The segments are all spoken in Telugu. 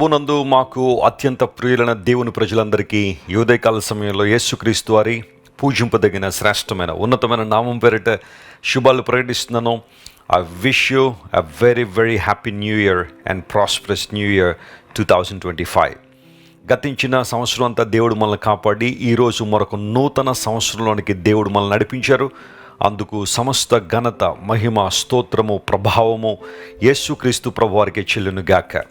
ప్రభునందు మాకు అత్యంత ప్రియులైన దేవుని ప్రజలందరికీ ఈ ఉదయకాల సమయంలో యేసుక్రీస్తు వారి పూజింపదగిన శ్రేష్టమైన ఉన్నతమైన నామం పేరిట శుభాలు ప్రకటిస్తున్నాను. I wish you a very very happy new year and prosperous new year 2025. గతించిన సంవత్సరం అంతా దేవుడు మనల్ని కాపాడి ఈరోజు మరొక నూతన సంవత్సరంలోనికి దేవుడు మనల్ని నడిపించారు. అందుకు సమస్త ఘనత, మహిమ, స్తోత్రము, ప్రభావము యేసుక్రీస్తు ప్రభు వారికి చెల్లును గాక.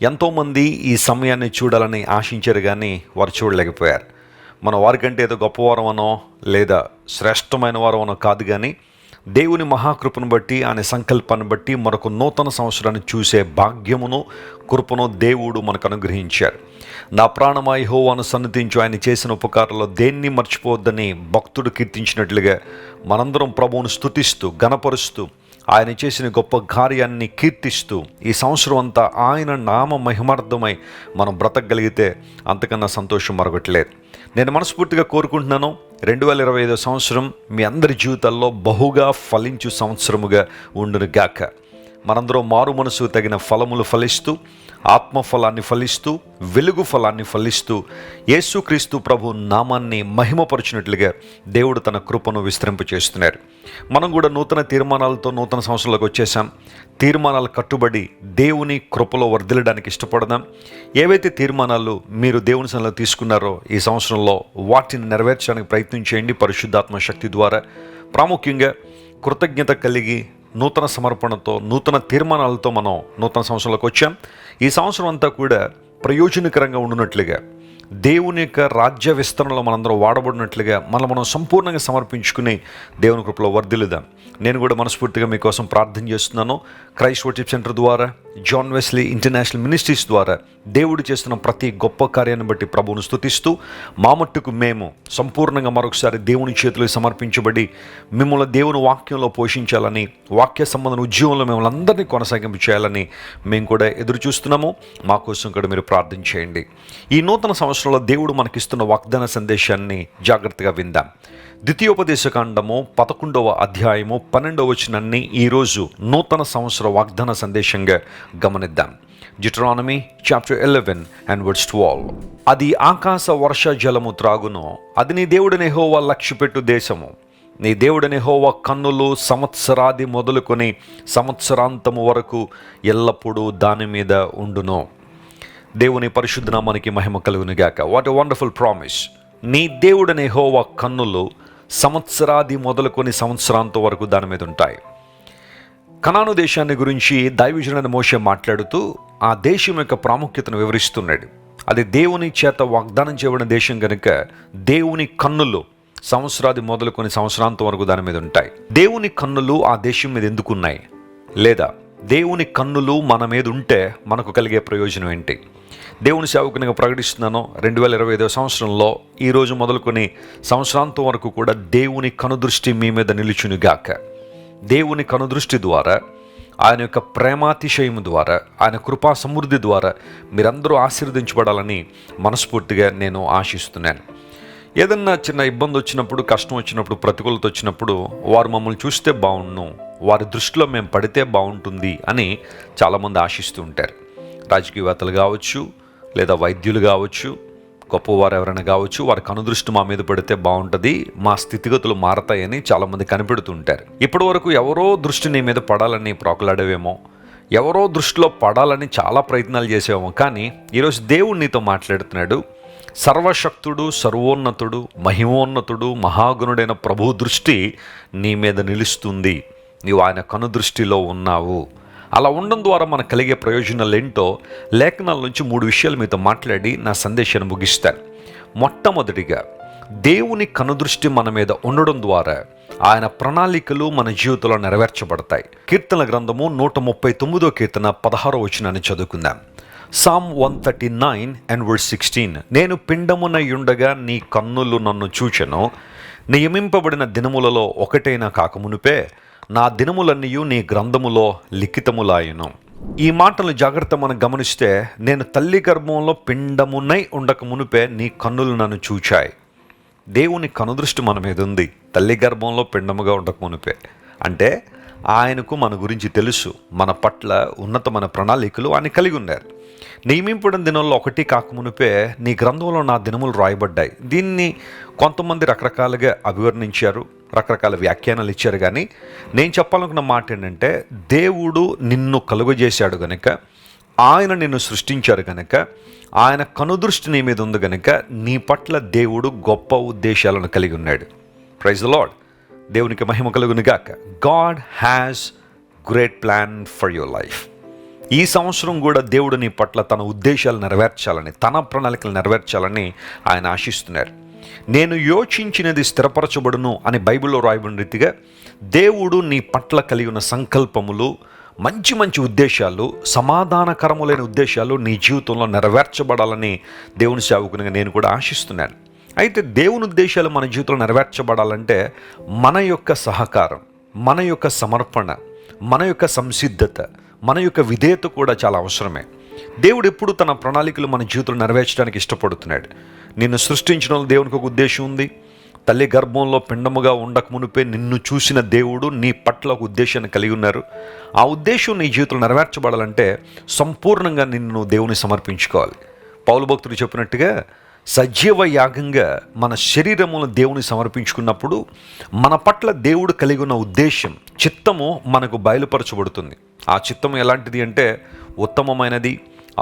ఎంతోమంది ఈ సమయాన్ని చూడాలని ఆశించారు, కానీ వారు చూడలేకపోయారు. మన వారికంటే ఏదో గొప్పవారమనో లేదా శ్రేష్టమైన వారమనో కాదు, కానీ దేవుని మహాకృపను బట్టి, ఆయన సంకల్పాన్ని బట్టి మరొక నూతన సంవత్సరాన్ని చూసే భాగ్యమును, కృపను దేవుడు మనకు అనుగ్రహించారు. నా ప్రాణమా యెహోవాను సన్నిధించు, ఆయన చేసిన ఉపకారంలో దేన్ని మర్చిపోవద్దని భక్తుడు కీర్తించినట్లుగా మనందరం ప్రభువును స్తుతిస్తూ, గణపరుస్తూ, ఆయన చేసిన గొప్ప కార్యాన్ని కీర్తిస్తూ ఈ సంవత్సరం అంతా ఆయన నామ మహిమార్థమై మనం బ్రతకగలిగితే అంతకన్నా సంతోషం మరొకట్లేదు. నేను మనస్ఫూర్తిగా కోరుకుంటున్నాను, 2025 సంవత్సరం మీ అందరి జీవితాల్లో బహుగా ఫలించు సంవత్సరముగా ఉండును గాక. మనందరం మారు మనసు తగిన ఫలములు ఫలిస్తూ, ఆత్మఫలాన్ని ఫలిస్తూ, వెలుగు ఫలాన్ని ఫలిస్తూ, యేసుక్రీస్తు ప్రభు నామాన్ని మహిమపరచినట్లుగా దేవుడు తన కృపను విస్తరింపచేస్తున్నారు. మనం కూడా నూతన తీర్మానాలతో నూతన సంవత్సరంలోకి వచ్చేసాం. తీర్మానాలు కట్టుబడి దేవుని కృపలో వర్ధిల్లడానికి ఇష్టపడదాం. ఏవైతే తీర్మానాలు మీరు దేవుని సన్నిధిలో తీసుకున్నారో ఈ సంవత్సరంలో వాటిని నెరవేర్చడానికి ప్రయత్నం చేయండి పరిశుద్ధాత్మ శక్తి ద్వారా. ప్రాముఖ్యంగా కృతజ్ఞత కలిగి నూతన సమర్పణతో, నూతన తీర్మానాలతో మనం నూతన సంవత్సరంలోకి వచ్చాం. ఈ సంవత్సరం అంతా కూడా ప్రయోజనకరంగా ఉండునట్లుగా, దేవుని యొక్క రాజ్య విస్తరణలో మనందరం వాడబడినట్లుగా మనం సంపూర్ణంగా సమర్పించుకుని దేవుని కృపలో వర్ధిల్లుదాం. నేను కూడా మనస్ఫూర్తిగా మీకోసం ప్రార్థన చేస్తున్నాను. క్రైస్ట్ వర్షిప్ సెంటర్ ద్వారా, జాన్ వెస్లీ ఇంటర్నేషనల్ మినిస్ట్రీస్ ద్వారా దేవుడు చేస్తున్న ప్రతి గొప్ప కార్యాన్ని బట్టి ప్రభువును స్తుతిస్తూ, మా మట్టుకు మేము సంపూర్ణంగా మరొకసారి దేవుని చేతులకు సమర్పించబడి మిమ్మల్ని దేవుని వాక్యంలో పోషించాలని, వాక్య సంబంధం ఉద్యోగంలో మిమ్మల్ని అందరినీ కొనసాగింపు చేయాలని మేము కూడా ఎదురు చూస్తున్నాము. మా కోసం కూడా మీరు ప్రార్థన చేయండి. ఈ నూతన సంవత్సరంలో దేవుడు మనకిస్తున్న వాగ్దాన సందేశాన్ని జాగ్రత్తగా విందాం. ద్వితీయోపదేశకాండము 11వ అధ్యాయము 12వ వచనాన్ని ఈరోజు నూతన సంవత్సర వాగ్దాన సందేశంగా గమనిద్దాం. Deuteronomy chapter 11 and verse 12. అది ఆకాశ వర్ష జలము త్రాగును, అది నీ దేవుడైన యెహోవా లక్ష్యపెట్టు దేశము. నీ దేవుడైన యెహోవా కన్నులు సంవత్సరాది మొదలుకొని సంవత్సరాంతము వరకు ఎల్లప్పుడూ దాని మీద ఉండును. దేవుని పరిశుద్ధ నామానికి మహిమ కలుగును గాక. What a wonderful promise. నీ దేవుడైన యెహోవా కన్నులు సంవత్సరాది మొదలుకొని సంవత్సరాంతం వరకు దాని మీద ఉంటాయి. కనాను దేశాన్ని గురించి దైవజనుడైన మోషే మాట్లాడుతూ ఆ దేశం యొక్క ప్రాముఖ్యతను వివరిస్తున్నాడు. అది దేవుని చేత వాగ్దానం చేయబడిన దేశం కనుక దేవుని కన్నులు సంవత్సరాది మొదలుకొని సంవత్సరాంతం వరకు దాని మీద ఉంటాయి. దేవుని కన్నులు ఆ దేశం మీద ఎందుకున్నాయి, లేదా దేవుని కన్నులు మన మీద ఉంటే మనకు కలిగే ప్రయోజనం ఏంటి? దేవుని సేవకునిగా ప్రకటిస్తున్నాను, 2025 సంవత్సరంలో ఈరోజు మొదలుకొని సంవత్సరాంతం వరకు కూడా దేవుని కనుదృష్టి మీ మీద నిలుచునుగాక. దేవుని కనుదృష్టి ద్వారా, ఆయన యొక్క ప్రేమాతిశయం ద్వారా, ఆయన కృపా సమృద్ధి ద్వారా మీరందరూ ఆశీర్వదించబడాలని మనస్ఫూర్తిగా నేను ఆశిస్తున్నాను. ఏదన్నా చిన్న ఇబ్బంది వచ్చినప్పుడు, కష్టం వచ్చినప్పుడు, ప్రతికూలత వచ్చినప్పుడు వారు మమ్మల్ని చూస్తే బాగుండు, వారి దృష్టిలో మేము పడితే బాగుంటుంది అని చాలామంది ఆశిస్తూ ఉంటారు. రాజకీయవేత్తలు కావచ్చు, లేదా వైద్యులు కావచ్చు, గొప్పవారు ఎవరైనా కావచ్చు, వారి కనుదృష్టి మా మీద పడితే బాగుంటుంది, మా స్థితిగతులు మారతాయని చాలామంది కనిపెడుతుంటారు. ఇప్పటి వరకు ఎవరో దృష్టి నీ మీద పడాలని ప్రాకులాడేవేమో, ఎవరో దృష్టిలో పడాలని చాలా ప్రయత్నాలు చేసేవేమో, కానీ ఈరోజు దేవుడు నీతో మాట్లాడుతున్నాడు. సర్వశక్తుడు, సర్వోన్నతుడు, మహిమోన్నతుడు, మహాగుణుడైన ప్రభు దృష్టి నీ మీద నిలుస్తుంది. నీవు ఆయన కనుదృష్టిలో ఉన్నావు. అలా ఉండడం ద్వారా మనకు కలిగే ప్రయోజనాలు ఏంటో లేఖనాల నుంచి 3 విషయాలు మీతో మాట్లాడి నా సందేశాన్ని ముగిస్తాను. మొట్టమొదటిగా, దేవుని కనుదృష్టి మన మీద ఉండడం ద్వారా ఆయన ప్రణాళికలు మన జీవితంలో నెరవేర్చబడతాయి. కీర్తన గ్రంథము 139వ కీర్తన 16వ వచనాన్ని చదువుకుందాం. Psalm 139 and verse 16. నేను పిండమునయుండగా నీ కన్నులు నన్ను చూచెను, నియమింపబడిన దినములలో ఒకటైనా కాకమునుపే నా దినములన్నీయు నీ గ్రంథములో లిఖితములాయును. ఈ మాటలను జాగ్రత్త మనం గమనిస్తే, నేను తల్లి గర్భంలో పిండమునై ఉండక మునుపే నీ కన్నులు నన్ను చూచాయి. దేవుని కనుదృష్టి మన మీద ఉంది తల్లి గర్భంలో పిండముగా ఉండక మునుపే. అంటే ఆయనకు మన గురించి తెలుసు, మన పట్ల ఉన్నతమైన ప్రణాళికలు ఆయన కలిగి ఉన్నారు. నియమింపబడిన దినంలో ఒకటి కాకమునిపే నీ గ్రంథంలో నా దినములు రాయబడ్డాయి. దీన్ని కొంతమంది రకరకాలుగా అభివర్ణించారు, రకరకాల వ్యాఖ్యానాలు ఇచ్చారు. కానీ నేను చెప్పాలనుకున్న మాట ఏంటంటే, దేవుడు నిన్ను కలుగజేశాడు గనుక, ఆయన నిన్ను సృష్టించారు గనుక, ఆయన కనుదృష్టి నీ మీద ఉంది గనుక నీ పట్ల దేవుడు గొప్ప ఉద్దేశాలను కలిగి ఉన్నాడు. Praise the lord. దేవునికి మహిమ కలుగును గాక. God has great plan for your life. ఈ సంవత్సరం కూడా దేవుడు నీ పట్ల తన ఉద్దేశాలు నెరవేర్చాలని, తన ప్రణాళికలు నెరవేర్చాలని ఆయన ఆశిస్తున్నారు. నేను యోచించినది స్థిరపరచబడును అని బైబిల్లో రాయబడిన రీతిగా దేవుడు నీ పట్ల కలిగి ఉన్న సంకల్పములు, మంచి మంచి ఉద్దేశాలు, సమాధానకరములైన ఉద్దేశాలు నీ జీవితంలో నెరవేర్చబడాలని దేవుని సేవకునిగా నేను కూడా ఆశిస్తున్నాను. అయితే దేవుని ఉద్దేశాలు మన జీవితంలో నెరవేర్చబడాలంటే మన యొక్క సహకారం, మన యొక్క సమర్పణ, మన యొక్క సంసిద్ధత, మన యొక్క విధేయత కూడా చాలా అవసరమే. దేవుడు ఎప్పుడు తన ప్రణాళికలు మన జీవితంలో నెరవేర్చడానికి ఇష్టపడుతున్నాడు. నిన్ను సృష్టించడంలో దేవునికి ఒక ఉద్దేశం ఉంది. తల్లి గర్భంలో పిండముగా ఉండక మునిపే నిన్ను చూసిన దేవుడు నీ పట్ల ఒక ఉద్దేశాన్ని కలిగి ఉన్నారు. ఆ ఉద్దేశం నీ జీవితంలో నెరవేర్చబడాలంటే సంపూర్ణంగా నిన్ను దేవుని సమర్పించుకోవాలి. పౌలు భక్తుడు చెప్పినట్టుగా సజీవ యాగంగా మన శరీరమును దేవుని సమర్పించుకున్నప్పుడు మన పట్ల దేవుడు కలిగి ఉన్న ఉద్దేశం, చిత్తము మనకు బయలుపరచబడుతుంది. ఆ చిత్తము ఎలాంటిది అంటే ఉత్తమమైనది,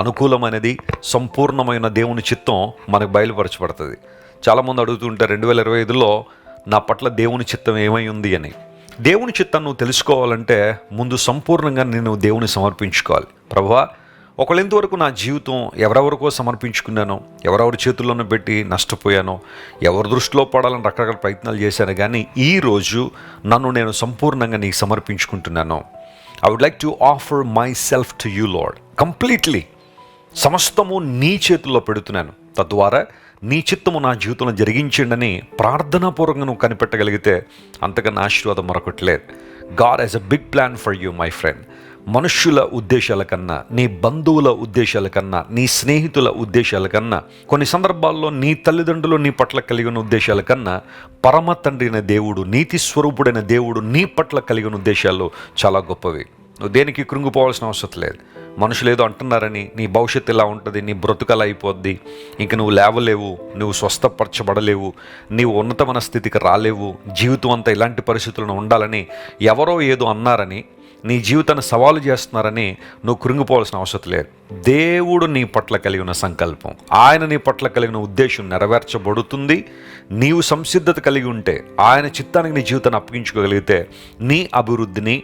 అనుకూలమైనది, సంపూర్ణమైన దేవుని చిత్తం మనకు బయలుపరచబడుతుంది. చాలామంది అడుగుతుంటారు 2025లో నా పట్ల దేవుని చిత్తం ఏమై ఉంది అని. దేవుని చిత్తం నువ్వు తెలుసుకోవాలంటే ముందు సంపూర్ణంగా నేను దేవుని సమర్పించుకోవాలి. ప్రభువా, ఒకళ్ళెంతవరకు నా జీవితం ఎవరెవరికో సమర్పించుకున్నానో, ఎవరెవరి చేతుల్లోనూ పెట్టి నష్టపోయానో, ఎవరి దృష్టిలో పడాలని రకరకాల ప్రయత్నాలు చేశాను. కానీ ఈరోజు నన్ను నేను సంపూర్ణంగా నీకు సమర్పించుకుంటున్నాను. I would like to offer myself to you lord completely. సమస్తము నీ చేతుల్లో పెడుతున్నాను. తద్వారా నీ చిత్తము నా జీవితంలో జరిగించండి ప్రార్థనాపూర్వకంగా నువ్వు కనిపెట్టగలిగితే అంతకన్నా ఆశీర్వాదం మరొకటి లేదు. God has a big plan for you my friend. మనుష్యుల ఉద్దేశాల కన్నా, నీ బంధువుల ఉద్దేశాల కన్నా, నీ స్నేహితుల ఉద్దేశాల కన్నా, కొన్ని సందర్భాల్లో నీ తల్లిదండ్రులు నీ పట్ల కలిగిన ఉద్దేశాల కన్నా పరమ తండ్రి అయిన దేవుడు, నీతి స్వరూపుడైన దేవుడు నీ పట్ల కలిగిన ఉద్దేశాలు చాలా గొప్పవి. నువ్వు దేనికి కృంగిపోవాల్సిన అవసరం లేదు. మనుషులు ఏదో అంటున్నారని నీ భవిష్యత్తు ఇలా ఉంటుంది, నీ బ్రతుకలా అయిపోద్ది, ఇంక నువ్వు లేవలేవు, నువ్వు స్వస్థపరచబడలేవు, నీవు ఉన్నతమైన స్థితికి రాలేవు, జీవితం అంతా ఇలాంటి పరిస్థితులను ఉండాలని ఎవరో ఏదో అన్నారని నీ జీవితాన్ని సవాలు చేస్తున్నారని నువ్వు కృంగిపోవాల్సిన అవసరం లేదు. దేవుడు నీ పట్ల కలిగిన సంకల్పం, ఆయన నీ పట్ల కలిగిన ఉద్దేశం నెరవేర్చబడుతుంది. నీవు సంసిద్ధత కలిగి ఉంటే, ఆయన చిత్తానికి నీ జీవితాన్ని అప్పగించుకోగలిగితే నీ అభివృద్ధిని,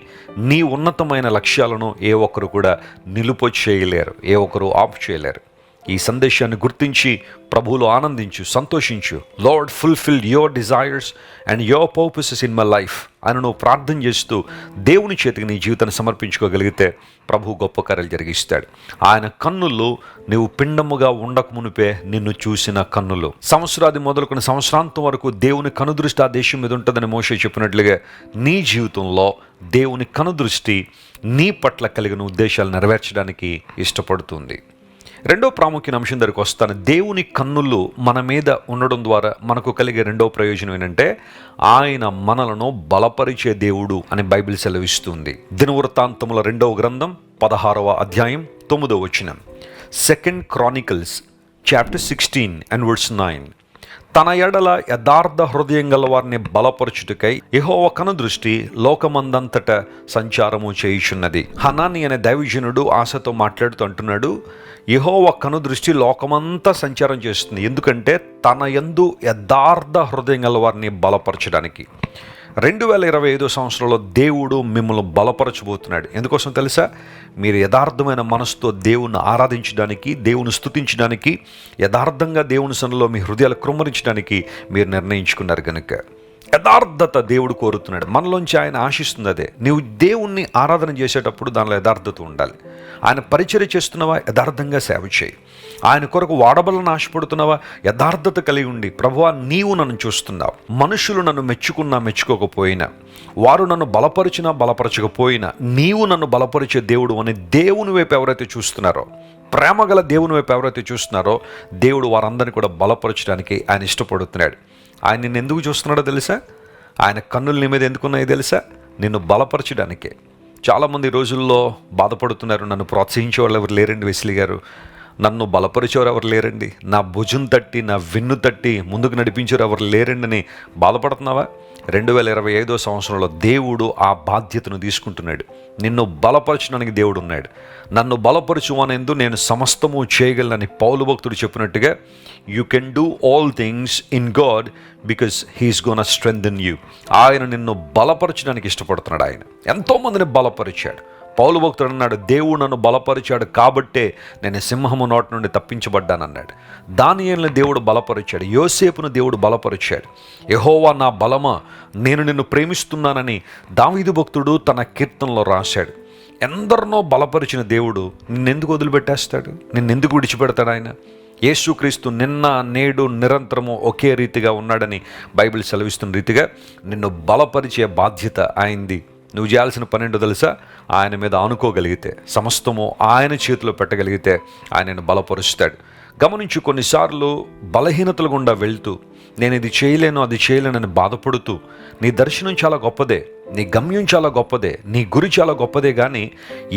నీ ఉన్నతమైన లక్ష్యాలను ఏ ఒక్కరు కూడా నిలుపొచ్చి చేయలేరు, ఏ ఒక్కరు ఆఫ్ చేయలేరు. ఈ సందేశాన్ని గుర్తించి ప్రభువులో ఆనందించు, సంతోషించు. Lord, fulfil your desires and your purposes in my life అని నువ్వు ప్రార్థన చేస్తూ దేవుని చేతికి నీ జీవితాన్ని సమర్పించుకోగలిగితే ప్రభు గొప్ప కార్యాలు జరిగిస్తాడు. ఆయన కన్నులు నీవు పిండముగా ఉండక మునిపే నిన్ను చూసిన కన్నులు. సంవత్సరాది మొదలుకొని సంవత్సరాంతం వరకు దేవుని కనుదృష్టి ఆ దేశం మీద ఉంటుందని మోషే చెప్పినట్లుగా నీ జీవితంలో దేవుని కనుదృష్టి నీ పట్ల కలిగిన ఉద్దేశాలు నెరవేర్చడానికి ఇష్టపడుతుంది. రెండో ప్రాముఖ్యమైన అంశం దగ్గరికి వస్తాను. దేవుని కన్నులు మన మీద ఉండడం ద్వారా మనకు కలిగే రెండో ప్రయోజనం ఏంటంటే ఆయన మనలను బలపరిచే దేవుడు అని బైబిల్ సెలవిస్తుంది. దినవృత్తాంతముల 2వ గ్రంథం 16వ అధ్యాయం 9వ వచనం. 2 Chronicles chapter 16 and verse 9. తన ఎడల యథార్థ హృదయం గల వారిని బలపరచుటకై యెహోవా కనుదృష్టి లోకమందంతట సంచారము చేయుచున్నది. హనాని అనే దైవజనుడు ఆశతో మాట్లాడుతూ అంటున్నాడు, యెహోవా కనుదృష్టి లోకమంతా సంచారం చేస్తుంది. ఎందుకంటే తన యందు యథార్థ హృదయం గల వారిని బలపరచడానికి. 2025 సంవత్సరంలో దేవుడు మిమ్మల్ని బలపరచబోతున్నాడు. ఎందుకోసం తెలుసా? మీరు యథార్థమైన మనసుతో దేవుని ఆరాధించడానికి, దేవుని స్తుతించడానికి, యథార్థంగా దేవుని సన్నిధిలో మీ హృదయాలు కృమ్మరించడానికి మీరు నిర్ణయించుకున్నారు కనుక యథార్థత దేవుడు కోరుతున్నాడు. మనలోంచి ఆయన ఆశిస్తుంది అదే. నీవు దేవుణ్ణి ఆరాధన చేసేటప్పుడు దానిలో యథార్థత ఉండాలి. ఆయన పరిచర్య చేస్తున్నావా? యథార్థంగా సేవ చేయి. ఆయన కొరకు వాడబలను ఆశపడుతున్నావా? యథార్థత కలిగి ఉండి, ప్రభువా నీవు నన్ను చూస్తున్నావు, మనుషులు నన్ను మెచ్చుకున్నా మెచ్చుకోకపోయినా, వారు నన్ను బలపరిచినా బలపరచకపోయినా, నీవు నన్ను బలపరిచే దేవుడు అని దేవుని వైపు ఎవరైతే చూస్తున్నారో, ప్రేమ గల దేవుని వైపు ఎవరైతే చూస్తున్నారో, దేవుడు వారందరినీ కూడా బలపరచడానికి ఆయన ఇష్టపడుతున్నాడు. ఆయన నిన్ను ఎందుకు చూస్తున్నాడో తెలుసా? ఆయన కన్నులు నీ మీద ఎందుకున్నాయో తెలుసా? నిన్ను బలపరచడానికే. చాలామంది ఈ రోజుల్లో బాధపడుతున్నారు, నన్ను ప్రోత్సహించే వాళ్ళు ఎవరు లేరండి వెస్లీ గారు, నన్ను బలపరిచేవారు ఎవరు లేరండి, నా భుజం తట్టి నా వెన్ను తట్టి ముందుకు నడిపించేవారు ఎవరు లేరండి అని బాధపడుతున్నావా? 2025 సంవత్సరంలో దేవుడు ఆ బాధ్యతను తీసుకుంటున్నాడు. నిన్ను బలపరచడానికి దేవుడు ఉన్నాడు. నన్ను బలపరచువనేందు నేను సమస్తము చేయగలనని పౌలు భక్తుడు చెప్పినట్టుగా, you can do all things in God because he's gonna strengthen you. ఆయన నిన్ను బలపరచడానికి ఇష్టపడుతున్నాడు. ఆయన ఎంతోమందిని బలపరిచాడు. పౌలు భక్తుడు అన్నాడు, దేవుడు నన్ను బలపరిచాడు కాబట్టే నేను సింహము నోటి నుండి తప్పించబడ్డానన్నాడు. దానియేలుని దేవుడు బలపరిచాడు. యోసేపును దేవుడు బలపరిచాడు. యెహోవా నా బలమా, నేను నిన్ను ప్రేమిస్తున్నానని దావీదు భక్తుడు తన కీర్తనలో రాశాడు. ఎందరినో బలపరిచిన దేవుడు నిన్నెందుకు వదిలిపెట్టేస్తాడు? నిన్నెందుకు విడిచిపెడతాడు? ఆయన యేసుక్రీస్తు నిన్న నేడు నిరంతరము ఒకే రీతిగా ఉన్నాడని బైబిల్ సెలవిస్తున్న రీతిగా నిన్ను బలపరిచే బాధ్యత ఆయనది. నువ్వు చేయాల్సిన పని ఏంటో తెలుసా? ఆయన మీద ఆనుకోగలిగితే, సమస్తము ఆయన చేతిలో పెట్టగలిగితే ఆయనను బలపరుస్తాడు. గమనించు, కొన్నిసార్లు బలహీనతల గుండా వెళ్తూ నేను ఇది చేయలేను అది చేయలేనని బాధపడుతూ, నీ దర్శనం చాలా గొప్పదే, నీ గమ్యం చాలా గొప్పదే, నీ గురి చాలా గొప్పదే, కానీ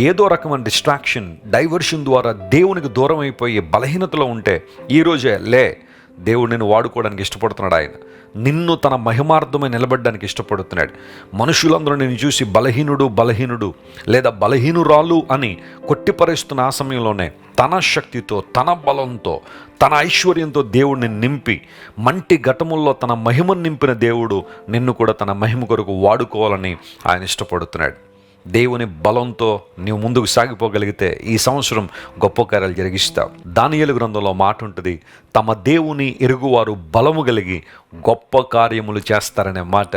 ఏదో రకమైన డిస్ట్రాక్షన్, డైవర్షన్ ద్వారా దేవునికి దూరం అయిపోయి బలహీనతలో ఉంటే ఈరోజే లే. దేవుడు నిన్ను వాడుకోవడానికి ఇష్టపడుతున్నాడు. ఆయన నిన్ను తన మహిమార్థమై నిలబడడానికి ఇష్టపడుతున్నాడు. మనుషులందరూ నిన్ను చూసి బలహీనుడు లేదా బలహీనురాలు అని కొట్టిపరుస్తున్న ఆ సమయంలోనే తన శక్తితో, తన బలంతో, తన ఐశ్వర్యంతో దేవుడిని నింపి, మంటి ఘటముల్లో తన మహిమను నింపిన దేవుడు నిన్ను కూడా తన మహిమ కొరకు వాడుకోవాలని ఆయన ఇష్టపడుతున్నాడు. దేవుని బలంతో నీవు ముందుకు సాగిపోగలిగితే ఈ సంవత్సరం గొప్ప కార్యాలు జరిగిస్తావు. దానియేలు గ్రంథంలో మాట ఉంటుంది, తమ దేవుని ఎరుగువారు బలము కలిగి గొప్ప కార్యములు చేస్తారనే మాట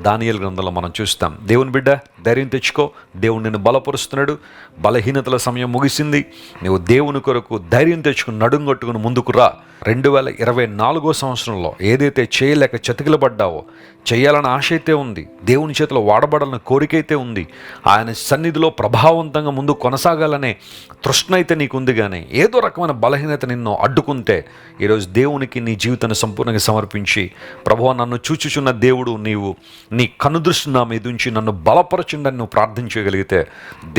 దానియేలు గ్రంథంలో మనం చూస్తాం. దేవుని బిడ్డ, ధైర్యం తెచ్చుకో. దేవుడు నిన్ను బలపరుస్తున్నాడు. బలహీనతల సమయం ముగిసింది. నువ్వు దేవుని కొరకు ధైర్యం తెచ్చుకుని నడుంగొట్టుకుని ముందుకు రా. 2024 సంవత్సరంలో ఏదైతే చేయలేక చతికిలబడ్డావో, చేయాలని ఆశ అయితే ఉంది, దేవుని చేతిలో వాడబడాలని కోరిక అయితే ఉంది, ఆయన సన్నిధిలో ప్రభావవంతంగా ముందు కొనసాగాలనే తృష్ణ అయితే నీకుంది, కానీ ఏదో రకమైన బలహీనత నిన్ను అడ్డుకుంటే ఈరోజు దేవునికి నీ జీవితాన్ని సంపూర్ణంగా సమర్పించి, ప్రభువా నన్ను చూచుచున్న దేవుడు, నీవు నీ కనుదృష్టి నా మీద ఉంచి నన్ను బలపరచుండని నువ్వు ప్రార్థించగలిగితే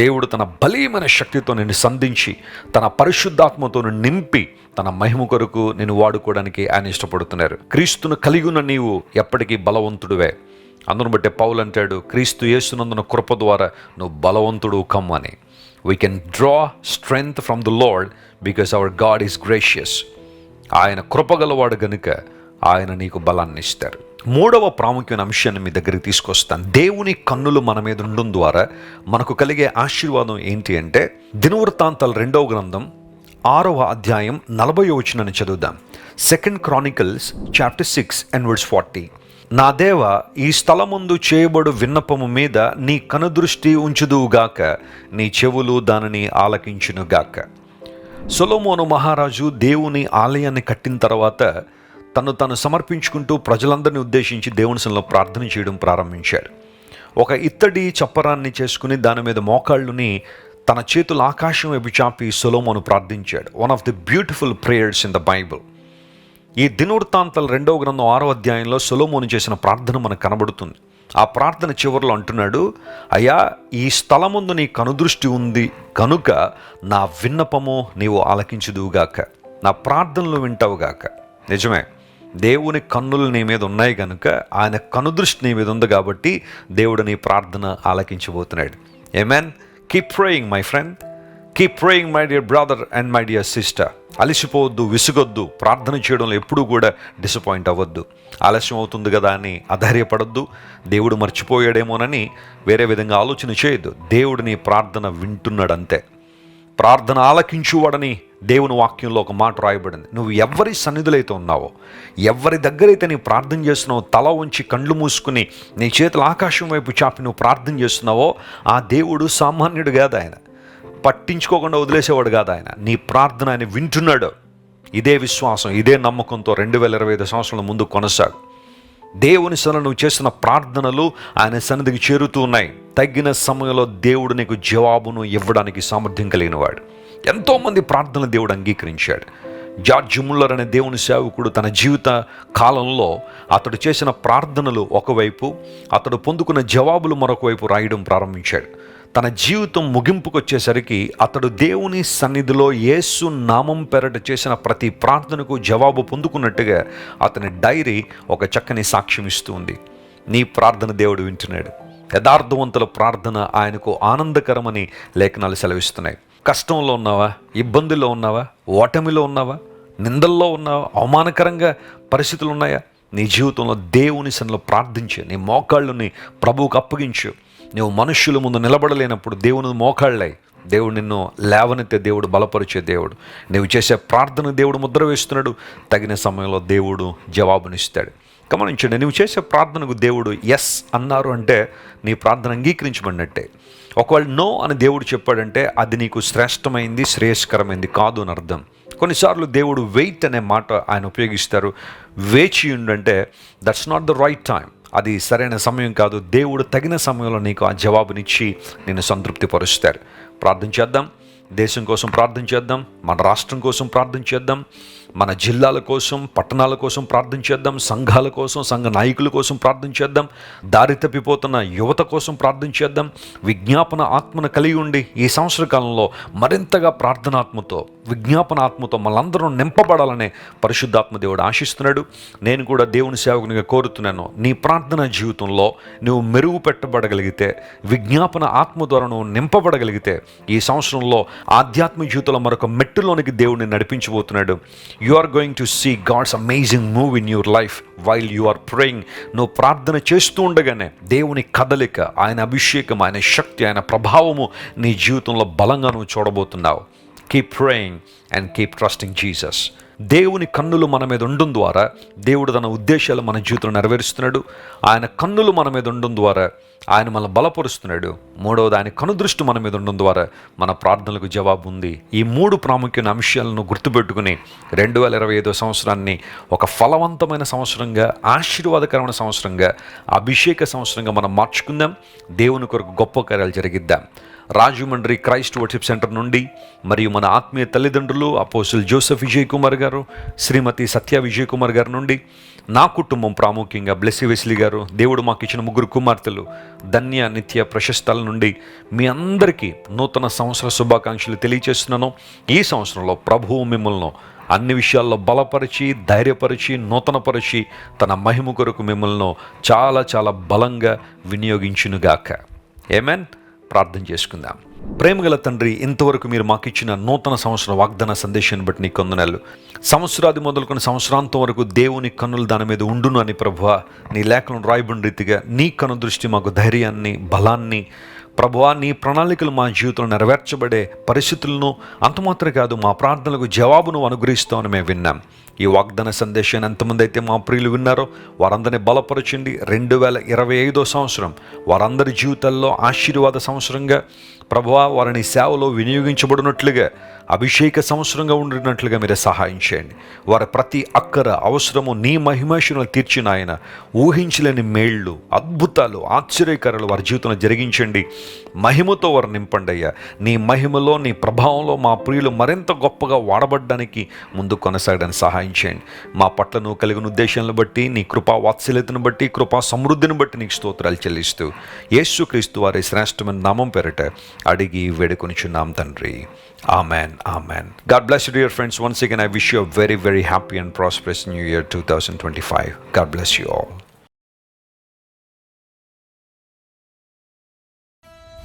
దేవుడు తన బలీయమైన శక్తితో నిన్ను సంధించి తన పరిశుద్ధాత్మతో నింపి తన మహిమ కొరకు నేను వాడుకోవడానికి ఆయన ఇష్టపడుతున్నారు. క్రీస్తును కలిగి ఉన్న నీవు ఎప్పటికీ బలవంతుడివే. అందును బట్టే పౌలు అంటాడు, క్రీస్తు యేసునందున కృప ద్వారా నువ్వు బలవంతుడు కమ్మని. We can draw strength from the lord because our God is gracious. ఆయన కృపగలవాడు గనుక ఆయన నీకు బలాన్ని ఇస్తారు. మూడవ ప్రాముఖ్యమైన అంశాన్ని మీ దగ్గరికి తీసుకొస్తాను. దేవుని కన్నులు మన మీద ఉండడం ద్వారా మనకు కలిగే ఆశీర్వాదం ఏంటి అంటే, దినవృత్తాంతాల 2వ గ్రంథం 6వ అధ్యాయం 40వ వచనాన్ని చదువుదాం. 2 Chronicles chapter 6 and verse 40. నా దేవ, ఈ స్థలమందు చేయబడు విన్నపము మీద నీ కనుదృష్టి ఉంచుదువుగాక, నీ చెవులు దానిని ఆలకించునుగాక. సొలొమోను మహారాజు దేవుని ఆలయాన్ని కట్టిన తర్వాత తను సమర్పించుకుంటూ ప్రజలందరినీ ఉద్దేశించి దేవుని సన్నిధిలో ప్రార్థన చేయడం ప్రారంభించాడు. ఒక ఇత్తడి చప్పరాన్ని చేసుకుని దాని మీద మోకాళ్ళుని తన చేతులు ఆకాశం వైపు చాపి సొలొమోను ప్రార్థించాడు. One of the beautiful prayers in the Bible. ఈ దినవృత్తాంతాల 2వ గ్రంథం 6వ అధ్యాయంలో సొలొమోను చేసిన ప్రార్థన మనకు కనబడుతుంది. ఆ ప్రార్థన చివరిలో అంటున్నాడు, అయ్యా, ఈ స్థలముందు నీ కనుదృష్టి ఉంది కనుక నా విన్నపము నీవు ఆలకించుదువుగాక, నా ప్రార్థనలు వింటావుగాక. నిజమే, దేవుని కన్నులు నీ మీద ఉన్నాయి కనుక, ఆయన కనుదృష్టి నీ మీద ఉంది కాబట్టి దేవుడు నీ ప్రార్థన ఆలకించబోతున్నాడు. Amen. Keep praying my friend, keep praying my dear brother and my dear sister. అలసిపోవద్దు, విసుగొద్దు. ప్రార్థన చేయడంలో ఎప్పుడూ కూడా డిసప్పాయింట్ అవ్వద్దు. ఆలస్యం అవుతుంది కదా అని అధైర్యపడద్దు. దేవుడు మర్చిపోయాడేమోనని వేరే విధంగా ఆలోచన చేయొద్దు. దేవుడు నీ ప్రార్థన వింటున్నాడు అంతే. ప్రార్థన ఆలకించువాడని దేవుని వాక్యంలో ఒక మాట రాయబడింది. నువ్వు ఎవరి సన్నిధిలో అయితే ఉన్నావో, ఎవరి దగ్గరైతే నీ ప్రార్థన చేస్తున్నావో, తల ఉంచి కళ్ళు మూసుకుని నీ చేతులు ఆకాశం వైపు చాపి నువ్వు ప్రార్థన చేస్తున్నావో, ఆ దేవుడు సామాన్యుడు కాదు. ఆయన పట్టించుకోకుండా వదిలేసేవాడు కాదు. ఆయన నీ ప్రార్థన ఆయన వింటున్నాడు. ఇదే విశ్వాసం, ఇదే నమ్మకంతో 2025 సంవత్సరాల ముందు కొనసాగు. దేవుని సన్నిధిలో నువ్వు చేసిన ప్రార్థనలు ఆయన సన్నిధికి చేరుతూ ఉన్నాయి. తగిన సమయంలో దేవుడు నీకు జవాబును ఇవ్వడానికి సామర్థ్యం కలిగిన వాడు. ఎంతోమంది ప్రార్థనలు దేవుడు అంగీకరించాడు. జార్జ్ ముల్లర్ అనే దేవుని సేవకుడు తన జీవిత కాలంలో అతడు చేసిన ప్రార్థనలు ఒకవైపు, అతడు పొందుకున్న జవాబులు మరొక వైపు రాయడం ప్రారంభించాడు. తన జీవితం ముగింపుకు వచ్చేసరికి అతడు దేవుని సన్నిధిలో యేసు నామం పేరట చేసిన ప్రతి ప్రార్థనకు జవాబు పొందుకున్నట్టుగా అతని డైరీ ఒక చక్కని సాక్ష్యం ఇస్తుంది. నీ ప్రార్థన దేవుడు వింటున్నాడు. యథార్థవంతుల ప్రార్థన ఆయనకు ఆనందకరమని లేఖనాలు సెలవిస్తున్నాయి. కష్టంలో ఉన్నావా, ఇబ్బందుల్లో ఉన్నావా, ఓటమిలో ఉన్నావా, నిందల్లో ఉన్నావా, అవమానకరంగా పరిస్థితులు ఉన్నాయా? నీ జీవితంలో దేవుని సన్నిధిలో ప్రార్థించు. నీ మోకాళ్ళని ప్రభువుకు అప్పగించు. నువ్వు మనుష్యుల ముందు నిలబడలేనప్పుడు దేవుని మోకాళ్ళై దేవుడు నిన్ను లేవనెత్తే దేవుడు, బలపరిచే దేవుడు. నువ్వు చేసే ప్రార్థన దేవుడు ముద్ర వేస్తున్నాడు. తగిన సమయంలో దేవుడు జవాబునిస్తాడు. గమనించండి, నువ్వు చేసే ప్రార్థనకు దేవుడు ఎస్ అన్నారు అంటే నీ ప్రార్థన అంగీకరించబడినట్టే. ఒకవేళ నో అని దేవుడు చెప్పాడంటే అది నీకు శ్రేష్టమైంది, శ్రేయస్కరమైంది కాదు అని అర్థం. కొన్నిసార్లు దేవుడు వెయిట్ అనే మాట ఆయన ఉపయోగిస్తారు. వేచి ఉండంటే that's not the right time, అది సరైన సమయం కాదు. దేవుడు తగిన సమయంలో నీకు ఆ జవాబునిచ్చి నిన్ను సంతృప్తి పరుస్తారు. ప్రార్థన చేద్దాం. దేశం కోసం ప్రార్థన చేద్దాం. మన రాష్ట్రం కోసం ప్రార్థన చేద్దాం. మన జిల్లాల కోసం, పట్టణాల కోసం ప్రార్థన చేద్దాం. సంఘాల కోసం, సంఘ నాయకుల కోసం ప్రార్థన చేద్దాం. దారి తప్పిపోతున్న యువత కోసం ప్రార్థన చేద్దాం. విజ్ఞాపన ఆత్మను కలిగి ఉండి ఈ సంవత్సర కాలంలో మరింతగా ప్రార్థనాత్మతో, విజ్ఞాపన ఆత్మతో మనందరం నింపబడాలనే పరిశుద్ధాత్మ దేవుడు ఆశిస్తున్నాడు. నేను కూడా దేవుని సేవకునిగా కోరుతున్నాను, నీ ప్రార్థన జీవితంలో నువ్వు మెరుగు పెట్టబడగలిగితే, విజ్ఞాపన ఆత్మ ద్వారా నువ్వు నింపబడగలిగితే ఈ సంవత్సరంలో ఆధ్యాత్మిక జీవితంలో మరొక మెట్టులోనికి దేవుడిని నడిపించబోతున్నాడు. You are going to see God's amazing move in your life while you are praying. నువ్వు ప్రార్థన చేస్తూ ఉండగానే దేవుని కదలిక, ఆయన అభిషేకం, ఆయన శక్తి, ఆయన ప్రభావము నీ జీవితంలో బలంగా నువ్వు చూడబోతున్నావు. Keep praying and keep trusting Jesus. దేవుని కన్నులు మన మీద ఉండడం ద్వారా దేవుడు తన ఉద్దేశాలు మన జీవితంలో నెరవేరుస్తున్నాడు. ఆయన కన్నులు మన మీద ఉండడం ద్వారా ఆయన మనల్ని బలపరుస్తున్నాడు. మూడవది, ఆయన కనుదృష్టి మన మీద ఉండడం ద్వారా మన ప్రార్థనలకు జవాబు ఉంది. ఈ మూడు ప్రాముఖ్యమైన అంశాలను గుర్తుపెట్టుకుని 2025 సంవత్సరాన్ని ఒక ఫలవంతమైన సంవత్సరంగా, ఆశీర్వాదకరమైన సంవత్సరంగా, అభిషేక సంవత్సరంగా మనం మార్చుకుందాం. దేవుని కొరకు గొప్ప కార్యాలు జరిగిద్దాం. రాజమండ్రి క్రైస్ట్ వర్షిప్ సెంటర్ నుండి మరియు మన ఆత్మీయ తల్లిదండ్రులు అపోస్టిల్ జోసెఫ్ విజయ్ కుమార్ గారు, శ్రీమతి సత్య విజయ్ కుమార్ గారి నుండి, నా కుటుంబం ప్రాముఖ్యంగా బ్లెస్సీ వెస్లీ గారు, దేవుడు మాకు ఇచ్చిన 3 కుమార్తెలు ధన్య, నిత్య, ప్రశస్తాల నుండి మీ అందరికీ నూతన సంవత్సర శుభాకాంక్షలు తెలియజేస్తున్నాను. ఈ సంవత్సరంలో ప్రభువు మిమ్మల్ని అన్ని విషయాల్లో బలపరిచి, ధైర్యపరిచి, నూతనపరిచి తన మహిమ కొరకు మిమ్మల్ని చాలా చాలా బలంగా వినియోగించునుగాక. ఆమేన్. ప్రార్థన చేసుకుందాం. ప్రేమగల తండ్రి, ఇంతవరకు మీరు మాకు ఇచ్చిన నూతన సంవత్సర వాగ్దాన సందేశాన్ని బట్టి నీ కొందనాలు. సంవత్సరాది మొదలుకొని సంవత్సరాంతం వరకు దేవుని కన్నులు దాని మీద ఉండును అని ప్రభువా నీ లేఖలను రాయబడిన రీతిగా నీ కను దృష్టి మాకు ధైర్యాన్ని, బలాన్ని, ప్రభువా నీ ప్రణాళికలు మా జీవితంలో నెరవేర్చబడే పరిస్థితులను, అంతమాత్రమే కాదు మా ప్రార్థనలకు జవాబును అనుగ్రహిస్తామని మేము విన్నాం. ఈ వాగ్దాన సందేశాన్ని ఎంతమంది అయితే మా ప్రియులు విన్నారో వారందరినీ బలపరచండి. 2025 సంవత్సరం వారందరి జీవితాల్లో ఆశీర్వాద సంవత్సరంగా ప్రభువా వారిని సేవలో వినియోగించబడినట్లుగా, అభిషేక సంవత్సరంగా ఉండినట్లుగా మీరు సహాయం చేయండి. వారి ప్రతి అక్కర అవసరము నీ మహిమేశ్వరులు తీర్చిన ఆయన ఊహించలేని మేళ్ళు, అద్భుతాలు, ఆశ్చర్యకారాలు వారి జీవితంలో జరిగించండి. మహిమతో వారు నింపండి అయ్యా. నీ మహిమలో, నీ ప్రభావంలో మా ప్రియులు మరింత గొప్పగా వాడబడ్డానికి ముందు కొనసాగడానికి సహాయం చేయండి. మా పట్ల నువ్వు కలిగిన ఉద్దేశాలను బట్టి, నీ కృపా వాత్సల్యతను బట్టి, కృపా సమృద్ధిని బట్టి నీకు స్తోత్రాలు చెల్లిస్తూ యేసుక్రీస్తు వారి శ్రేష్టమైన నామం పేరిట అడిగి వేడుకొనిచున్నాం తండ్రి. Amen. Amen. God bless you, dear friends. Once again, I wish you a very, very happy and prosperous New Year 2025. God bless you all.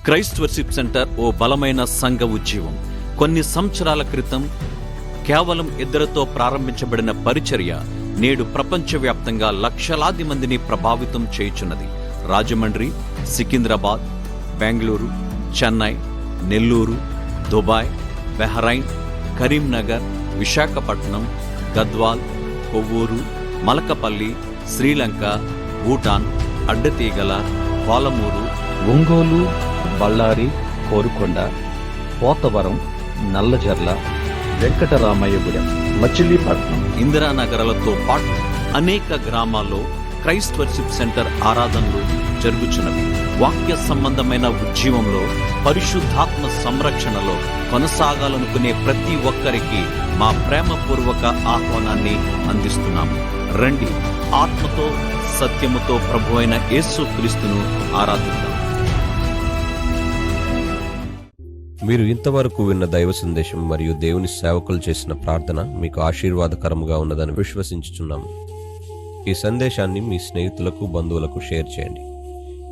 Christ worship centre ఓ బలమైన సంఘ ఉద్యమం. కొన్ని సంవత్సరాల క్రితం కేవలం 2తో ప్రారంభించబడిన పరిచర్య నేడు ప్రపంచవ్యాప్తంగా లక్షలాది మందిని ప్రభావితం చేయుచున్నది. రాజమండ్రి, సికింద్రాబాద్, బెంగళూరు, చెన్నై, నెల్లూరు, దుబాయ్, బెహ్రైన్, కరీంనగర్, విశాఖపట్నం, గద్వాల్, కొవ్వూరు, మలకపల్లి, శ్రీలంక, భూటాన్, అడ్డతీగల, పాలమూరు, ఒంగోలు, బళ్ళారి, కోరుకొండ, పోతవరం, నల్లజర్ల, వెంకటరామయ్యగూడెం, మచిలీపట్నం, ఇందిరానగర్లతో పాటు అనేక గ్రామాల్లో క్రైస్ట్ వర్షిప్ సెంటర్ ఆరాధనలు జరుగుచున్నవి. వాక్య సంబంధమైన ఉజ్జీవంలో, పరిశుద్ధాత్మ సంరక్షణలో కొనసాగాలనుకునే ప్రతి ఒక్కరికి మా ప్రేమపూర్వక ఆహ్వానాన్ని అందిస్తున్నాము. రండి, ఆత్మతో సత్యముతో ప్రభువైన యేసుక్రీస్తును ఆరాధిద్దాం. మీరు ఇంతవరకు విన్న దైవ సందేశం మరియు దేవుని సేవకులు చేసిన ప్రార్థన మీకు ఆశీర్వాదకరముగా ఉన్నదని విశ్వసించుచున్నాము. ఈ సందేశాన్ని మీ స్నేహితులకు, బంధువులకు షేర్ చేయండి.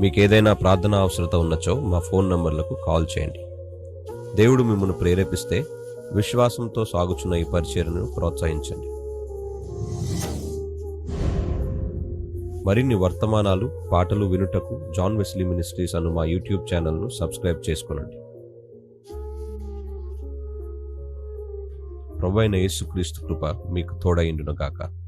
మీకు ఏదైనా ప్రార్థన అవసరత ఉన్నచో మా ఫోన్ నంబర్లకు కాల్ చేయండి. దేవుడు మిమ్మల్ని ప్రేరేపిస్తే విశ్వాసంతో సాగుచున్న ఈ పరిచర్యను ప్రోత్సహించండి. మరిన్ని వర్తమానాలు, పాటలు వినుటకు జాన్ వెస్లీ మినిస్ట్రీస్ అను మా యూట్యూబ్ ఛానల్ను సబ్స్క్రైబ్ చేసుకొనండి. ప్రభువైన యేసుక్రీస్తు కృప మీకు తోడైండును గాక.